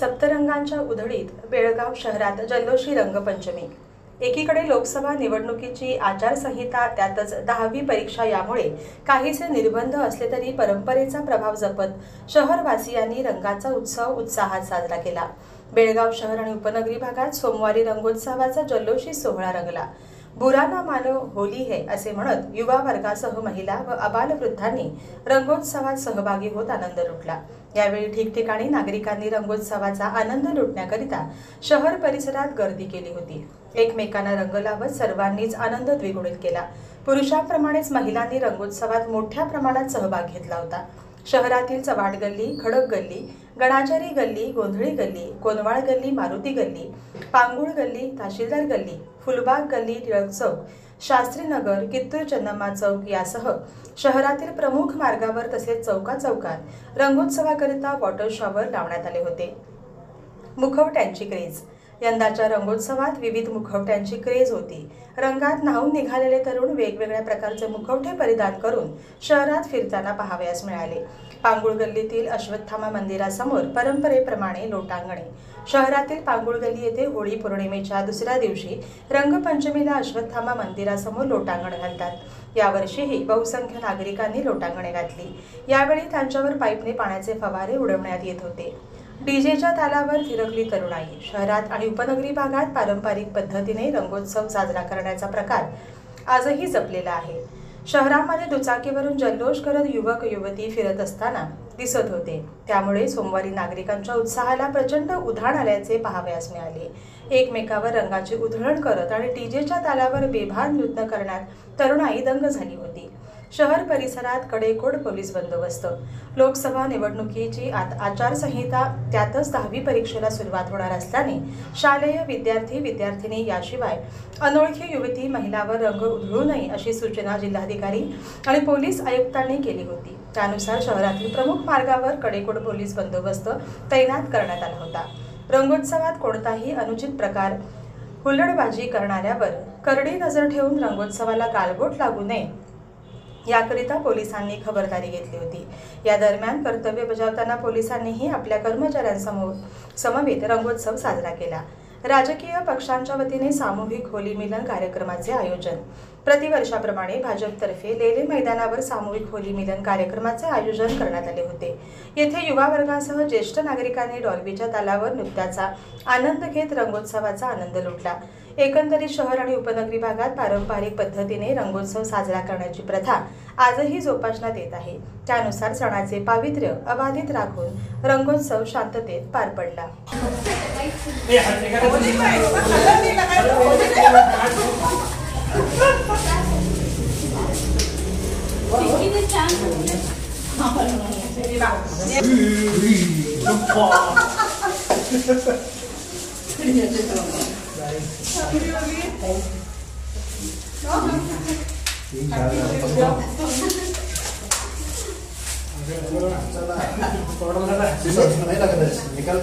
सप्तरंगांच्या उधळीत बेळगाव शहरात जल्लोषी रंगपंचमी। एकीकडे लोकसभा निवडणुकीची आचारसंहिता, त्यातच 10वी परीक्षा यामुळे काहीसे निर्बंध असले तरी परंपरेचा प्रभाव जपत शहरवासियांनी रंगाचा उत्सव उत्साहात साजरा केला। बेळगाव शहर आणि उपनगरी भागात सोमवारी रंगोत्सवाचा जल्लोषी सोहळा रंगला। बुरा ना मानो होली है असे म्हणत युवा वर्गासह महिला व अबालवृद्धांनी रंगोत्सवात सहभागी होत आनंद लुटला। यावेळी ठिकठिकाणी नागरिकांनी रंगोत्सवाचा आनंद लुटण्याकरिता शहर परिसरात गर्दी केली होती। एकमेकांना रंग लावत सर्वांनीच आनंद द्विगुणित केला। पुरुषांप्रमाणेच महिलांनी रंगोत्सवात मोठ्या प्रमाणात सहभाग घेतला होता। शहरातील चव्हाड गल्ली, खडक गल्ली, गणाचारी गल्ली, गोंधळी गल्ली, कोनवाळ गल्ली, मारुती गल्ली, पांगुळ गल्ली, तहसीलदार गल्ली, फुलबाग गल्ली, टिळक चौक, शास्त्रीनगर, कित्तूर चन्नम्मा चौक यासह शहरातील प्रमुख मार्गावर तसेच चौकात रंगोत्सवाकरिता वॉटर शॉवर लावण्यात आले होते। मुखवट्यांची क्रेज। यंदाच्या रंगोत्सवात विविध मुखवट्यांची क्रेज होती। रंगात न्हाऊन निघालेले तरुण वेगवेगळ्या प्रकारचे मुखवटे परिधान करून शहरात फिरताना पाहावयास मिळाले। पांगुळ गल्लीतील अश्वत्थामा मंदिरासमोर परंपरेप्रमाणे लोटांगणे। शहरातील पांगुळ गल्ली येथे होळी पौर्णिमेच्या दुसऱ्या दिवशी रंगपंचमीला अश्वत्थामा मंदिरासमोर लोटांगण घालतात। यावर्षीही बहुसंख्य नागरिकांनी लोटांगणे घातली। यावेळी त्यांच्यावर पाईपने पाण्याचे फवारे उडवण्यात येत होते। डीजेच्या तालावर थिरकली तरुणाई। शहरात आणि उपनगरी भागात पारंपरिक पद्धतीने रंगोत्सव साजरा करण्याचा प्रकार आजही जपलेला आहे। शहरामध्ये दुचाकीवरून जल्लोष करत युवक युवती फिरत असताना दिसत होते। त्यामुळे सोमवारी नागरिकांच्या उत्साहाला प्रचंड उधाण आल्याचे पाहावयास मिळाले। एकमेकावर रंगाची उधळण करत आणि डीजेच्या तालावर बेभान नृत्य करण्यात तरुणाई दंग झाली होती। शहर परिसरात कडेकोट पोलीस बंदोबस्त। लोकसभा निवडणुकीची आचारसंहिता, त्यातच 10वी परीक्षेला सुरुवात होणार असल्याने शालेय विद्यार्थी विद्यार्थिनी याशिवाय अनोळखी युवती महिलांवर रंग उधळू नये अशी सूचना जिल्हाधिकारी आणि पोलीस आयुक्तांनी केली होती। त्यानुसार शहरातील प्रमुख मार्गावर कडेकोट पोलीस बंदोबस्त तैनात करण्यात आला होता। रंगोत्सवात कोणताही अनुचित प्रकार, हुल्लडबाजी करणाऱ्यावर करडी नजर ठेवून रंगोत्सवाला गालबोट लागू नये याकरिता पोलिसांनी खबरदारी घेतली होती। या दरम्यान कर्तव्य बजावताना पोलिसांनीही आपल्या कर्मचाऱ्यांसमवेत रंगोत्सव साजरा केला। राजकीय पक्षांच्या वतीने सामूहिक होली मिलन कार्यक्रमाचे आयोजन। प्रतिवर्षाप्रमाणे भाजपतर्फे लेले मैदानावर सामूहिक होली मिलन कार्यक्रमाचे आयोजन करण्यात आले होते। येथे युवा वर्गासह ज्येष्ठ नागरिकांनी डॉल्बीच्या तालावर नृत्याचा आनंद घेत रंगोत्सवाचा आनंद लुटला। एकंदरीत शहर आणि उपनगरी भागात पारंपरिक पद्धतीने रंगोत्सव साजरा करण्याची प्रथा आजही जोपासण्यात येत आहे। त्यानुसार सणाचे पावित्र्य अबाधित राखून रंगोत्सव शांततेत पार पडला। निकाल